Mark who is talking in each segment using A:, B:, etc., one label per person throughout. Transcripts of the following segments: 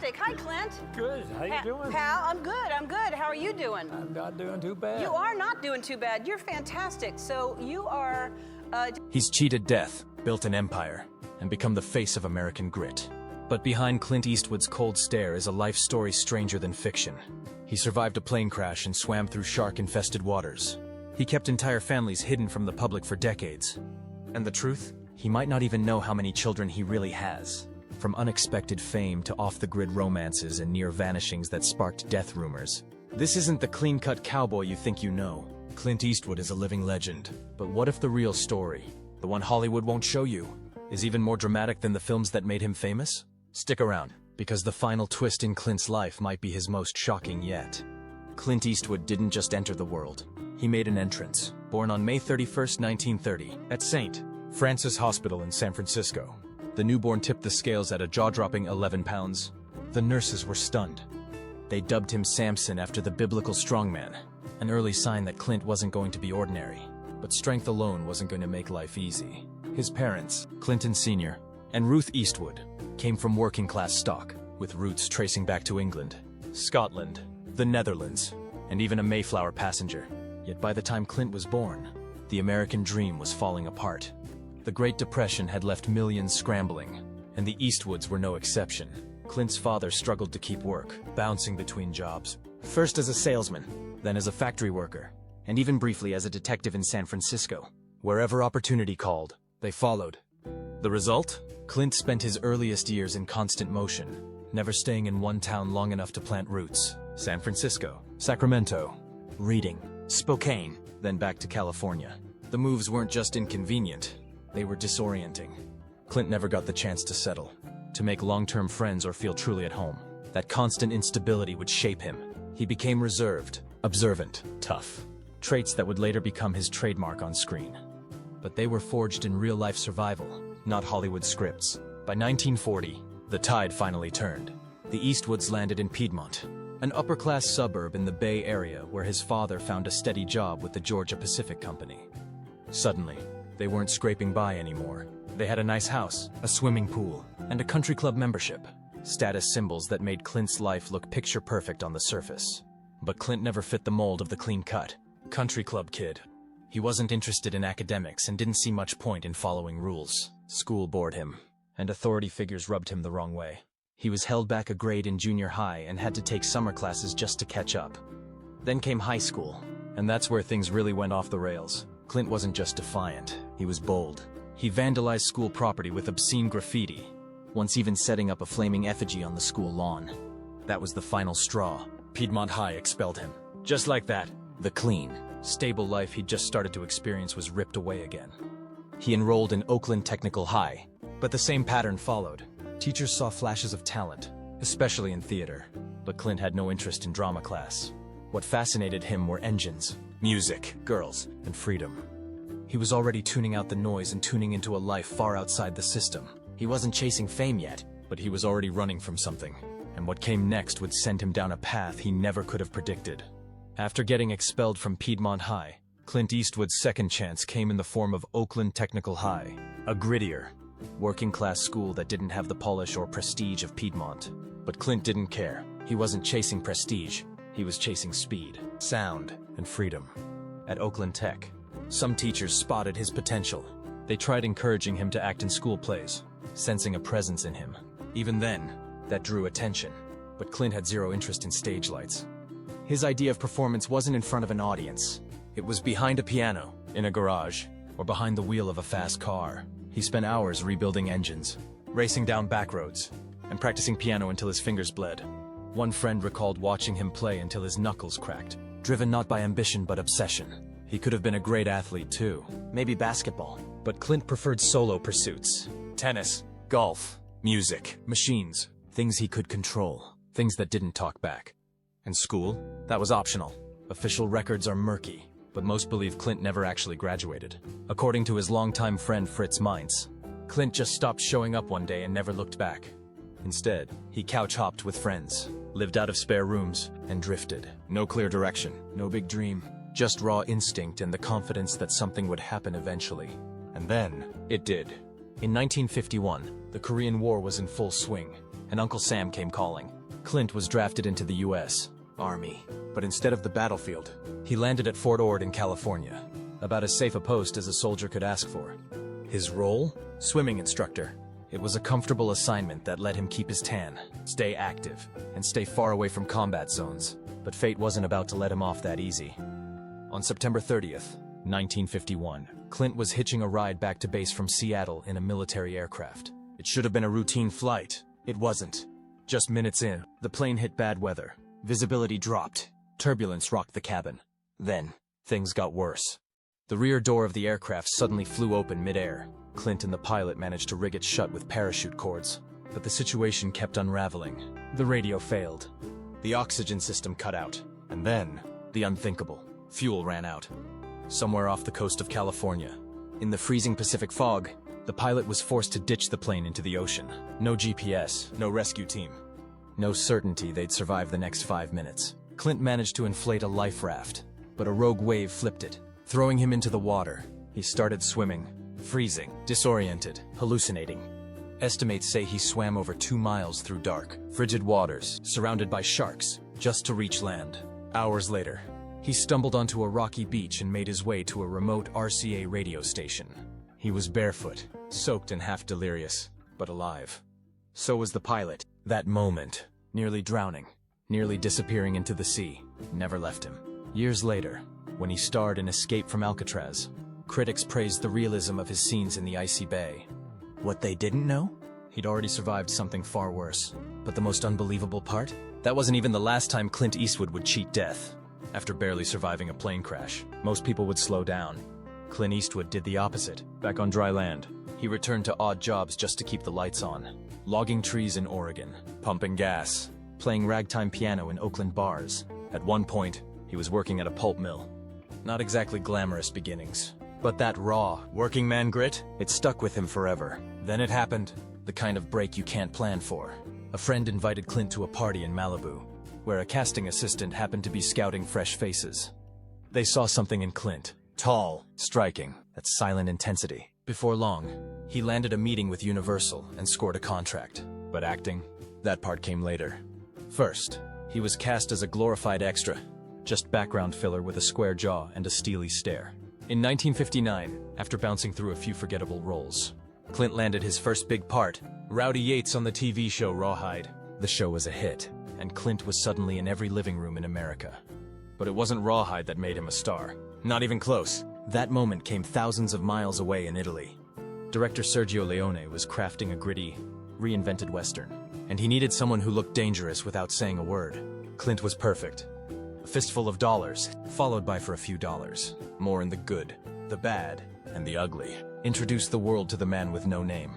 A: fantastic. Hi, Clint.
B: Good. How you doing?
A: Pal, I'm good. I'm good. How are you doing?
B: I'm not doing too bad.
A: You are not doing too bad. You're fantastic. So you are...
C: He's cheated death, built an empire, and become the face of American grit. But behind Clint Eastwood's cold stare is a life story stranger than fiction. He survived a plane crash and swam through shark-infested waters. He kept entire families hidden from the public for decades. And the truth? He might not even know how many children he really has. From unexpected fame to off-the-grid romances and near-vanishings that sparked death rumors. This isn't the clean-cut cowboy you think you know. Clint Eastwood is a living legend. But what if the real story, the one Hollywood won't show you, is even more dramatic than the films that made him famous? Stick around, because the final twist in Clint's life might be his most shocking yet. Clint Eastwood didn't just enter the world. He made an entrance, born on May 31st, 1930, at St. Francis Hospital in San Francisco. The newborn tipped the scales at a jaw-dropping 11 pounds. The nurses were stunned. They dubbed him Samson after the biblical strongman, an early sign that Clint wasn't going to be ordinary. But strength alone wasn't going to make life easy. His parents, Clinton Sr. and Ruth Eastwood, came from working-class stock, with roots tracing back to England, Scotland, the Netherlands, and even a Mayflower passenger. Yet by the time Clint was born, the American dream was falling apart. The Great Depression had left millions scrambling, and the Eastwoods were no exception. Clint's father struggled to keep work, bouncing between jobs. First as a salesman, then as a factory worker, and even briefly as a detective in San Francisco. Wherever opportunity called, they followed. The result? Clint spent his earliest years in constant motion, never staying in one town long enough to plant roots. San Francisco, Sacramento, Reading, Spokane, then back to California. The moves weren't just inconvenient, they were disorienting. Clint never got the chance to settle, to make long-term friends or feel truly at home. That constant instability would shape him. He became reserved, observant, tough. Traits that would later become his trademark on screen. But they were forged in real-life survival, not Hollywood scripts. By 1940, the tide finally turned. The Eastwoods landed in Piedmont, an upper-class suburb in the Bay Area where his father found a steady job with the Georgia Pacific Company. Suddenly, they weren't scraping by anymore. They had a nice house, a swimming pool, and a country club membership. Status symbols that made Clint's life look picture-perfect on the surface. But Clint never fit the mold of the clean-cut country club kid. He wasn't interested in academics and didn't see much point in following rules. School bored him, and authority figures rubbed him the wrong way. He was held back a grade in junior high and had to take summer classes just to catch up. Then came high school, and that's where things really went off the rails. Clint wasn't just defiant, he was bold. He vandalized school property with obscene graffiti, once even setting up a flaming effigy on the school lawn. That was the final straw. Piedmont High expelled him. Just like that, the clean, stable life he'd just started to experience was ripped away again. He enrolled in Oakland Technical High, but the same pattern followed. Teachers saw flashes of talent, especially in theater, but Clint had no interest in drama class. What fascinated him were engines, music, girls, and freedom. He was already tuning out the noise and tuning into a life far outside the system. He wasn't chasing fame yet, but he was already running from something, and what came next would send him down a path he never could have predicted. After getting expelled from Piedmont High, Clint Eastwood's second chance came in the form of Oakland Technical High, a grittier, working-class school that didn't have the polish or prestige of Piedmont. But Clint didn't care. He wasn't chasing prestige. He was chasing speed, sound, and freedom. At Oakland Tech, some teachers spotted his potential. They tried encouraging him to act in school plays, sensing a presence in him. Even then, that drew attention. But Clint had zero interest in stage lights. His idea of performance wasn't in front of an audience. It was behind a piano, in a garage, or behind the wheel of a fast car. He spent hours rebuilding engines, racing down back roads, and practicing piano until his fingers bled. One friend recalled watching him play until his knuckles cracked, driven not by ambition but obsession. He could have been a great athlete too, maybe basketball, but Clint preferred solo pursuits. Tennis, golf, music, machines, things he could control, things that didn't talk back. And school? That was optional. Official records are murky, but most believe Clint never actually graduated. According to his longtime friend Fritz Meintz, Clint just stopped showing up one day and never looked back. Instead, he couch-hopped with friends, lived out of spare rooms, and drifted. No clear direction, no big dream, just raw instinct and the confidence that something would happen eventually. And then, it did. In 1951, the Korean War was in full swing. and Uncle Sam came calling. Clint was drafted into the U.S. Army, but instead of the battlefield, he landed at Fort Ord in California, about as safe a post as a soldier could ask for. His role? Swimming instructor. It was a comfortable assignment that let him keep his tan, stay active, and stay far away from combat zones. But fate wasn't about to let him off that easy. On September 30th, 1951, Clint was hitching a ride back to base from Seattle in a military aircraft. It should have been a routine flight. It wasn't. Just minutes in, the plane hit bad weather. Visibility dropped. Turbulence rocked the cabin. Then, things got worse. The rear door of the aircraft suddenly flew open mid-air. Clint and the pilot managed to rig it shut with parachute cords. But the situation kept unraveling. The radio failed. The oxygen system cut out. And then, the unthinkable. Fuel ran out. Somewhere off the coast of California, in the freezing Pacific fog, the pilot was forced to ditch the plane into the ocean. No GPS, no rescue team. No certainty they'd survive the next 5 minutes. Clint managed to inflate a life raft, but a rogue wave flipped it, throwing him into the water. He started swimming, freezing, disoriented, hallucinating. Estimates say he swam over 2 miles through dark, frigid waters, surrounded by sharks, just to reach land. Hours later, he stumbled onto a rocky beach and made his way to a remote RCA radio station. He was barefoot, soaked and half delirious, but alive. So was the pilot. That moment, nearly drowning, nearly disappearing into the sea, never left him. Years later, when he starred in Escape from Alcatraz, critics praised the realism of his scenes in the icy bay. What they didn't know? He'd already survived something far worse. But the most unbelievable part? That wasn't even the last time Clint Eastwood would cheat death. After barely surviving a plane crash, most people would slow down. Clint Eastwood did the opposite. Back on dry land, he returned to odd jobs just to keep the lights on. Logging trees in Oregon, pumping gas, playing ragtime piano in Oakland bars. At one point, he was working at a pulp mill. Not exactly glamorous beginnings. But that raw, working man grit, it stuck with him forever. Then it happened, the kind of break you can't plan for. A friend invited Clint to a party in Malibu, where a casting assistant happened to be scouting fresh faces. They saw something in Clint. Tall, striking, that silent intensity. Before long, he landed a meeting with Universal and scored a contract. But acting? That part came later. First, he was cast as a glorified extra, just background filler with a square jaw and a steely stare. In 1959, after bouncing through a few forgettable roles, Clint landed his first big part, Rowdy Yates on the TV show Rawhide. The show was a hit, and Clint was suddenly in every living room in America. But it wasn't Rawhide that made him a star. Not even close. That moment came thousands of miles away in Italy. Director Sergio Leone was crafting a gritty, reinvented Western, and he needed someone who looked dangerous without saying a word. Clint was perfect. A fistful of dollars, followed by for a few dollars. More in the good, the bad, and the ugly. Introduced the world to the man with no name.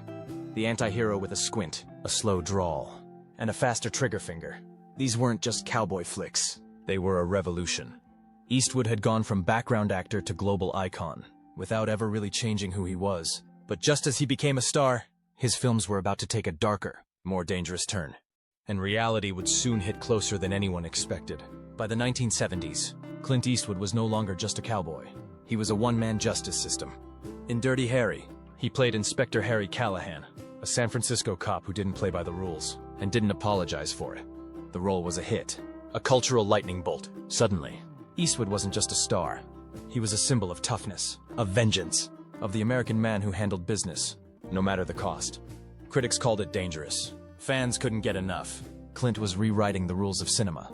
C: The anti-hero with a squint, a slow drawl, and a faster trigger finger. These weren't just cowboy flicks. They were a revolution. Eastwood had gone from background actor to global icon, without ever really changing who he was. But just as he became a star, his films were about to take a darker, more dangerous turn. And reality would soon hit closer than anyone expected. By the 1970s, Clint Eastwood was no longer just a cowboy. He was a one-man justice system. In Dirty Harry, he played Inspector Harry Callahan, a San Francisco cop who didn't play by the rules, and didn't apologize for it. The role was a hit, a cultural lightning bolt. Suddenly, Eastwood wasn't just a star. He was a symbol of toughness, of vengeance, of the American man who handled business, no matter the cost. Critics called it dangerous. Fans couldn't get enough. Clint was rewriting the rules of cinema.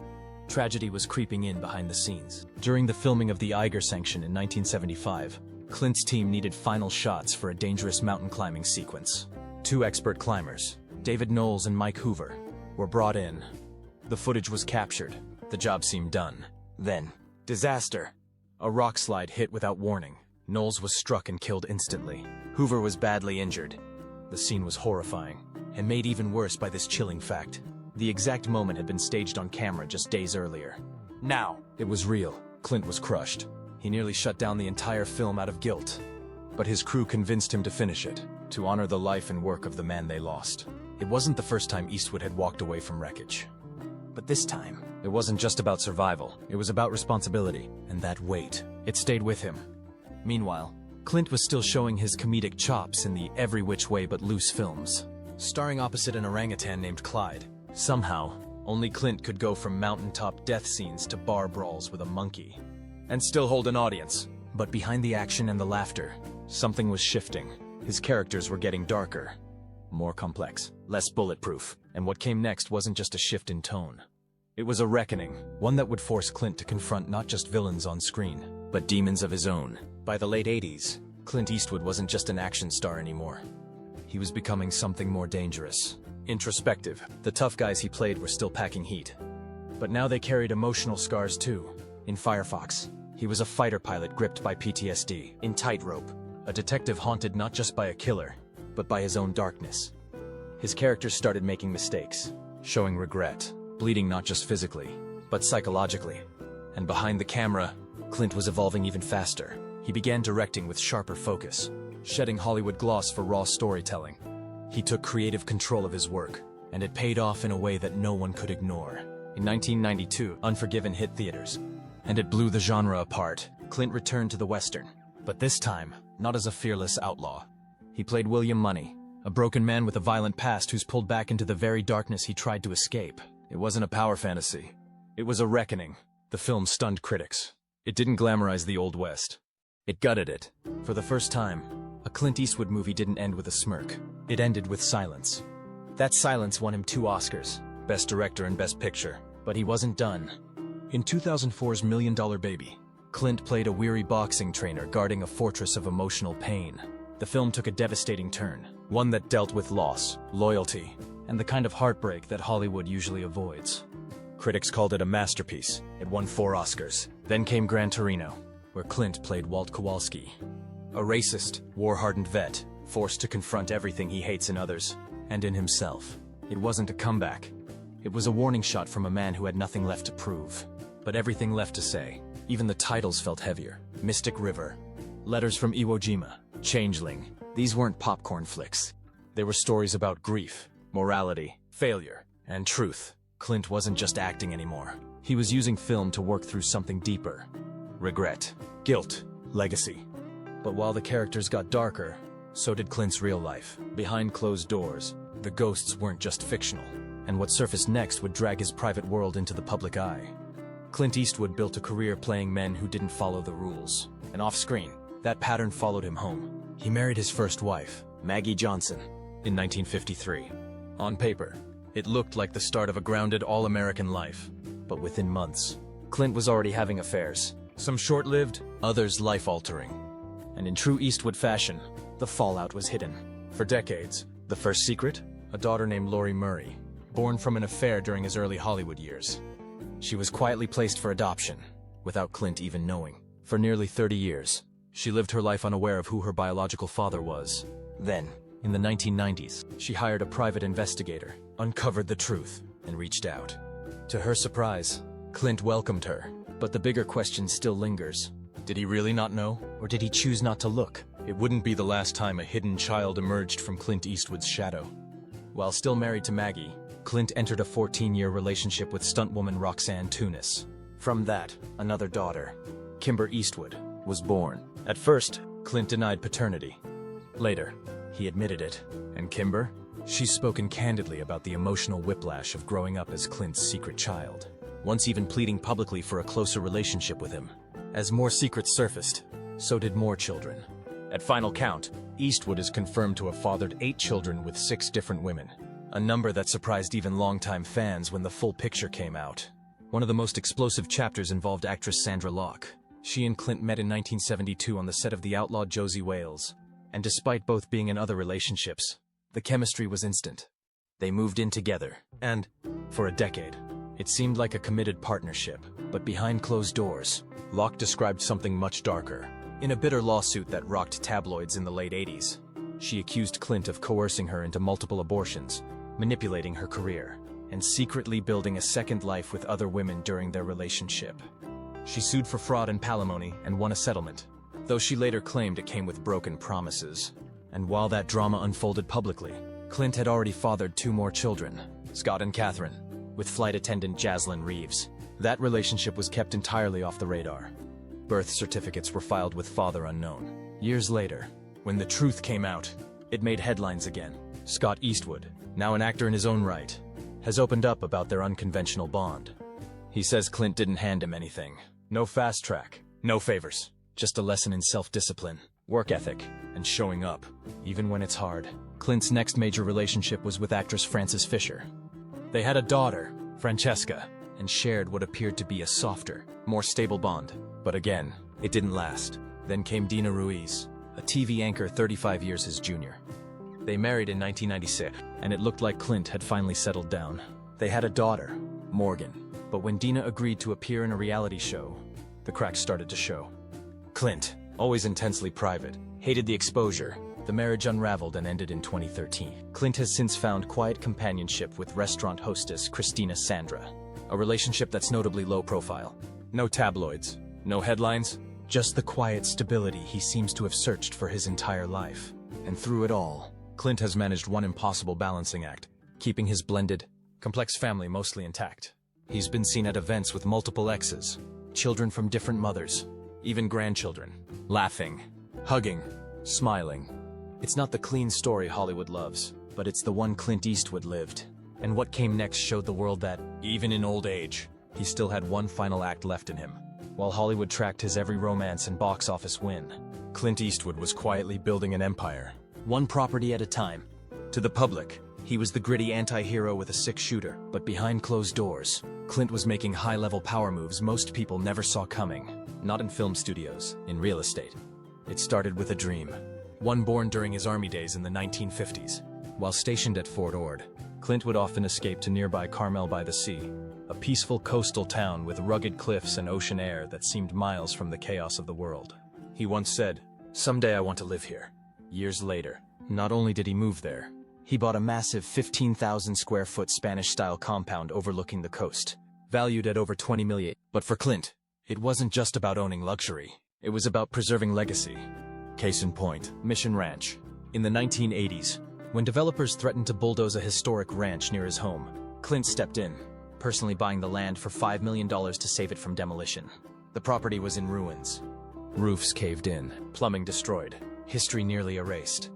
C: Tragedy was creeping in behind the scenes. During the filming of The Eiger Sanction in 1975, Clint's team needed final shots for a dangerous mountain climbing sequence. 2 expert climbers, David Knowles and Mike Hoover, were brought in. The footage was captured. The job seemed done. Then, disaster. A rock slide hit without warning. Knowles was struck and killed instantly. Hoover was badly injured. The scene was horrifying, and made even worse by this chilling fact. The exact moment had been staged on camera just days earlier. Now, it was real. Clint was crushed. He nearly shut down the entire film out of guilt. But his crew convinced him to finish it, to honor the life and work of the man they lost. It wasn't the first time Eastwood had walked away from wreckage. But this time, it wasn't just about survival. It was about responsibility, and that weight. It stayed with him. Meanwhile, Clint was still showing his comedic chops in the Every Which Way But Loose films. starring opposite an orangutan named Clyde. Somehow, only Clint could go from mountaintop death scenes to bar brawls with a monkey. And still hold an audience. But behind the action and the laughter, something was shifting. His characters were getting darker, more complex, less bulletproof. And what came next wasn't just a shift in tone. It was a reckoning, one that would force Clint to confront not just villains on screen, but demons of his own. By the late 80s, Clint Eastwood wasn't just an action star anymore. He was becoming something more dangerous. Introspective, the tough guys he played were still packing heat. But now they carried emotional scars too. In Firefox, he was a fighter pilot gripped by PTSD. In Tightrope, a detective haunted not just by a killer, but by his own darkness. His characters started making mistakes, showing regret, bleeding not just physically, but psychologically. And behind the camera, Clint was evolving even faster. He began directing with sharper focus, shedding Hollywood gloss for raw storytelling. He took creative control of his work, and it paid off in a way that no one could ignore. In 1992, Unforgiven hit theaters, and it blew the genre apart. Clint returned to the Western, but this time, not as a fearless outlaw. He played William Money, a broken man with a violent past who's pulled back into the very darkness he tried to escape. It wasn't a power fantasy. It was a reckoning. The film stunned critics. It didn't glamorize the Old West. It gutted it. For the first time, a Clint Eastwood movie didn't end with a smirk. It ended with silence. That silence won him 2 Oscars, Best Director and Best Picture. But he wasn't done. In 2004's $1 Million Baby, Clint played a weary boxing trainer guarding a fortress of emotional pain. The film took a devastating turn, one that dealt with loss, loyalty, and the kind of heartbreak that Hollywood usually avoids. Critics called it a masterpiece. It won 4 Oscars. Then came Gran Torino, where Clint played Walt Kowalski, a racist, war-hardened vet, forced to confront everything he hates in others, and in himself. It wasn't a comeback. It was a warning shot from a man who had nothing left to prove, but everything left to say. Even the titles felt heavier. Mystic River, Letters from Iwo Jima, Changeling. These weren't popcorn flicks. They were stories about grief, morality, failure, and truth. Clint wasn't just acting anymore. He was using film to work through something deeper. Regret, guilt, legacy. But while the characters got darker, so did Clint's real life. Behind closed doors, the ghosts weren't just fictional, and what surfaced next would drag his private world into the public eye. Clint Eastwood built a career playing men who didn't follow the rules. And off-screen, that pattern followed him home. He married his first wife, Maggie Johnson, in 1953. On paper, it looked like the start of a grounded, all-American life. But within months, Clint was already having affairs. Some short-lived, others life-altering. And in true Eastwood fashion, the fallout was hidden. For decades, the first secret? A daughter named Lori Murray, born from an affair during his early Hollywood years. She was quietly placed for adoption, without Clint even knowing. For nearly 30 years, she lived her life unaware of who her biological father was. Then, in the 1990s, she hired a private investigator, uncovered the truth, and reached out. To her surprise, Clint welcomed her, but the bigger question still lingers. Did he really not know, or did he choose not to look? It wouldn't be the last time a hidden child emerged from Clint Eastwood's shadow. While still married to Maggie, Clint entered a 14-year relationship with stuntwoman Roxanne Tunis. From that, another daughter, Kimber Eastwood, was born. At first, Clint denied paternity. Later, he admitted it. And Kimber? She's spoken candidly about the emotional whiplash of growing up as Clint's secret child, once even pleading publicly for a closer relationship with him. As more secrets surfaced, so did more children. At final count, Eastwood is confirmed to have fathered 8 children with 6 different women, a number that surprised even longtime fans when the full picture came out. One of the most explosive chapters involved actress Sandra Locke. She and Clint met in 1972 on the set of The Outlaw Josie Wales, and despite both being in other relationships, the chemistry was instant. They moved in together, and, for a decade, it seemed like a committed partnership. But behind closed doors, Locke described something much darker. In a bitter lawsuit that rocked tabloids in the late 80s, she accused Clint of coercing her into multiple abortions, manipulating her career, and secretly building a second life with other women during their relationship. She sued for fraud and palimony and won a settlement, though she later claimed it came with broken promises. And while that drama unfolded publicly, Clint had already fathered 2 more children, Scott and Catherine, with flight attendant Jaslyn Reeves. That relationship was kept entirely off the radar. Birth certificates were filed with father unknown. Years later, when the truth came out, it made headlines again. Scott Eastwood, now an actor in his own right, has opened up about their unconventional bond. He says Clint didn't hand him anything. No fast track, no favors, just a lesson in self-discipline, work ethic, and showing up, even when it's hard. Clint's next major relationship was with actress Frances Fisher. They had a daughter, Francesca, and shared what appeared to be a softer, more stable bond. But again, it didn't last. Then came Dina Ruiz, a TV anchor 35 years his junior. They married in 1996, and it looked like Clint had finally settled down. They had a daughter, Morgan, but when Dina agreed to appear in a reality show, the cracks started to show. Clint, always intensely private, hated the exposure. The marriage unraveled and ended in 2013. Clint has since found quiet companionship with restaurant hostess Christina Sandra, a relationship that's notably low profile. No tabloids, no headlines, just the quiet stability he seems to have searched for his entire life. And through it all, Clint has managed one impossible balancing act, keeping his blended, complex family mostly intact. He's been seen at events with multiple exes, children from different mothers, even grandchildren, laughing, hugging, smiling. It's not the clean story Hollywood loves, but it's the one Clint Eastwood lived. And what came next showed the world that, even in old age, he still had one final act left in him. While Hollywood tracked his every romance and box office win, Clint Eastwood was quietly building an empire, one property at a time. To the public, he was the gritty anti-hero with a six-shooter, but behind closed doors, Clint was making high-level power moves most people never saw coming. Not in film studios, in real estate. It started with a dream, one born during his army days in the 1950s. While stationed at Fort Ord, Clint would often escape to nearby Carmel by the Sea, a peaceful coastal town with rugged cliffs and ocean air that seemed miles from the chaos of the world. He once said, "Someday I want to live here." Years later, not only did he move there, he bought a massive 15,000 square foot Spanish-style compound overlooking the coast, valued at over $20 million. But for Clint, it wasn't just about owning luxury. It was about preserving legacy. Case in point, Mission Ranch. In the 1980s, when developers threatened to bulldoze a historic ranch near his home, Clint stepped in, personally buying the land for $5 million to save it from demolition. The property was in ruins. Roofs caved in, plumbing destroyed, history nearly erased.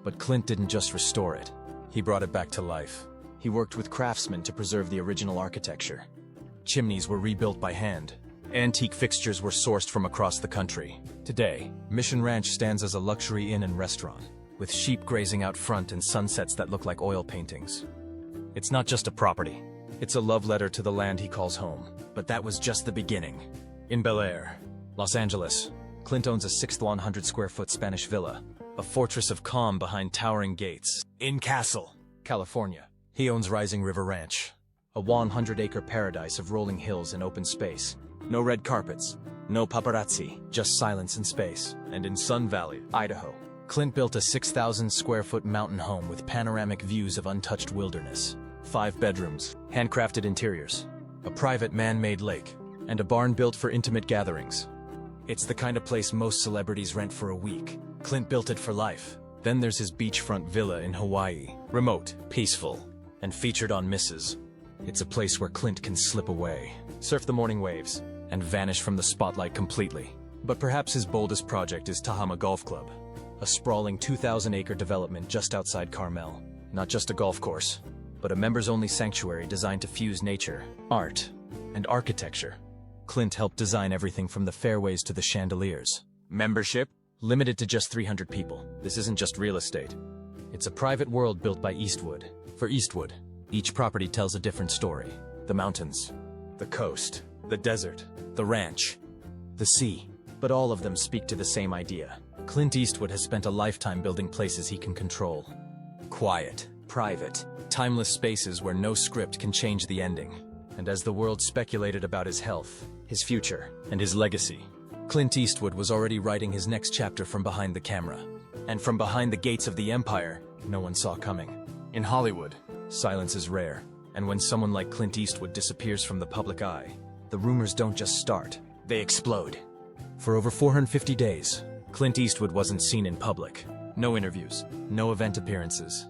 C: But Clint didn't just restore it. He brought it back to life. He worked with craftsmen to preserve the original architecture. Chimneys were rebuilt by hand. Antique fixtures were sourced from across the country. Today, Mission Ranch stands as a luxury inn and restaurant, with sheep grazing out front and sunsets that look like oil paintings. It's not just a property. It's a love letter to the land he calls home. But that was just the beginning. In Bel Air, Los Angeles, Clint owns a 6,100 square foot Spanish villa, a fortress of calm behind towering gates. In Castle, California, he owns Rising River Ranch, a 100-acre paradise of rolling hills and open space. No red carpets, no paparazzi, just silence and space. And in Sun Valley, Idaho, Clint built a 6,000 square foot mountain home with panoramic views of untouched wilderness. 5 bedrooms, handcrafted interiors, a private man-made lake, and a barn built for intimate gatherings. It's the kind of place most celebrities rent for a week. Clint built it for life. Then there's his beachfront villa in Hawaii, remote, peaceful, and featured on Mrs. It's a place where Clint can slip away, surf the morning waves, and vanish from the spotlight completely. But perhaps his boldest project is Tahama Golf Club, a sprawling 2,000-acre development just outside Carmel. Not just a golf course, but a members-only sanctuary designed to fuse nature, art, and architecture. Clint helped design everything from the fairways to the chandeliers. Membership? Limited to just 300 people. This isn't just real estate. It's a private world built by Eastwood. For Eastwood, each property tells a different story. The mountains, the coast, the desert, the ranch, the sea. But all of them speak to the same idea. Clint Eastwood has spent a lifetime building places he can control. Quiet, private, timeless spaces where no script can change the ending. And as the world speculated about his health, his future, and his legacy, Clint Eastwood was already writing his next chapter from behind the camera. And from behind the gates of the empire, no one saw coming. In Hollywood, silence is rare. And when someone like Clint Eastwood disappears from the public eye, the rumors don't just start, they explode. For over 450 days, Clint Eastwood wasn't seen in public. No interviews, no event appearances,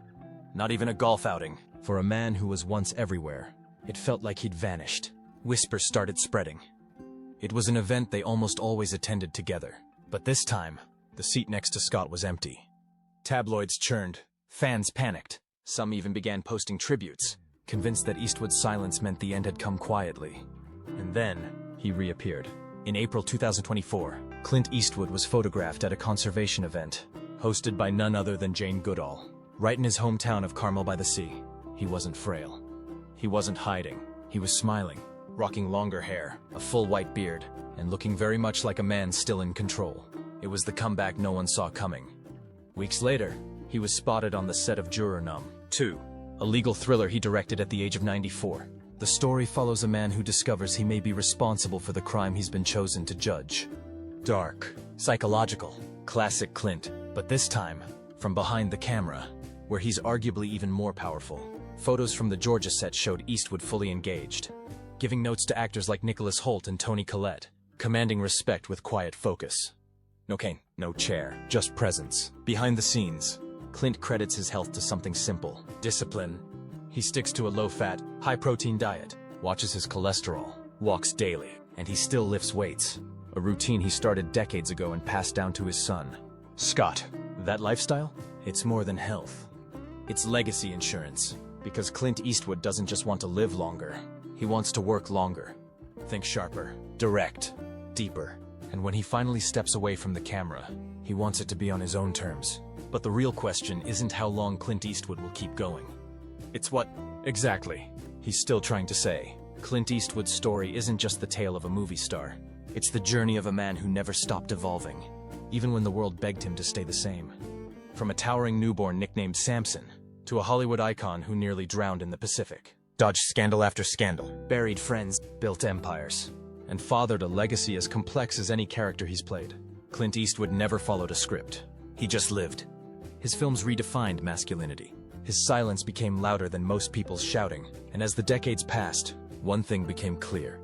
C: not even a golf outing. For a man who was once everywhere, it felt like he'd vanished. Whispers started spreading. It was an event they almost always attended together. But this time, the seat next to Scott was empty. Tabloids churned, fans panicked, Some even began posting tributes, convinced that Eastwood's silence meant the end had come quietly. And then, he reappeared. In April 2024, Clint Eastwood was photographed at a conservation event, hosted by none other than Jane Goodall. Right in his hometown of Carmel by the Sea. He wasn't frail. He wasn't hiding. He was smiling, rocking longer hair, a full white beard, and looking very much like a man still in control. It was the comeback no one saw coming. Weeks later, he was spotted on the set of Juror Num 2, a legal thriller he directed at the age of 94. The story follows a man who discovers he may be responsible for the crime he's been chosen to judge. Dark, psychological, classic Clint, but this time, from behind the camera, where he's arguably even more powerful. Photos from the Georgia set showed Eastwood fully engaged, giving notes to actors like Nicholas Hoult and Toni Collette, commanding respect with quiet focus. No cane, no chair, just presence. Behind the scenes, Clint credits his health to something simple: discipline. He sticks to a low-fat, high-protein diet, watches his cholesterol, walks daily, and he still lifts weights, a routine he started decades ago and passed down to his son. Scott, that lifestyle? It's more than health. It's legacy insurance, because Clint Eastwood doesn't just want to live longer. He wants to work longer, think sharper, direct, deeper. And when he finally steps away from the camera, he wants it to be on his own terms. But the real question isn't how long Clint Eastwood will keep going. It's what, exactly, he's still trying to say. Clint Eastwood's story isn't just the tale of a movie star. It's the journey of a man who never stopped evolving, even when the world begged him to stay the same. From a towering newborn nicknamed Samson, to a Hollywood icon who nearly drowned in the Pacific. Dodged scandal after scandal, buried friends, built empires, and fathered a legacy as complex as any character he's played. Clint Eastwood never followed a script. He just lived. His films redefined masculinity. His silence became louder than most people's shouting, and as the decades passed, one thing became clear.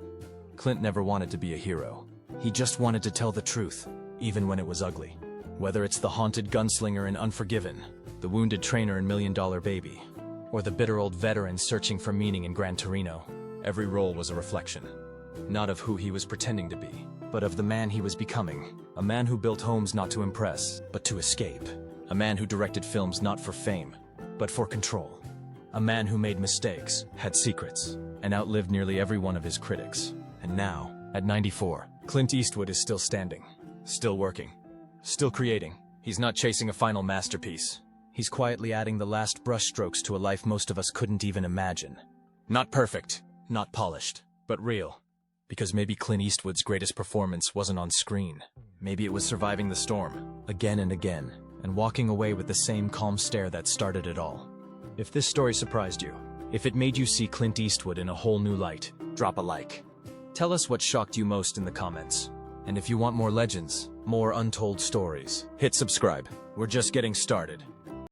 C: Clint never wanted to be a hero. He just wanted to tell the truth, even when it was ugly. Whether it's the haunted gunslinger in Unforgiven, the wounded trainer in $1 Million Baby, or the bitter old veteran searching for meaning in Gran Torino, every role was a reflection. Not of who he was pretending to be, but of the man he was becoming. A man who built homes not to impress, but to escape. A man who directed films not for fame, but for control. A man who made mistakes, had secrets, and outlived nearly every one of his critics. And now, at 94, Clint Eastwood is still standing, still working, still creating. He's not chasing a final masterpiece. He's quietly adding the last brushstrokes to a life most of us couldn't even imagine. Not perfect, not polished, but real. Because maybe Clint Eastwood's greatest performance wasn't on screen. Maybe it was surviving the storm, again and again, and walking away with the same calm stare that started it all. If this story surprised you, if it made you see Clint Eastwood in a whole new light, drop a like. Tell us what shocked you most in the comments. And if you want more legends, more untold stories, hit subscribe. We're just getting started.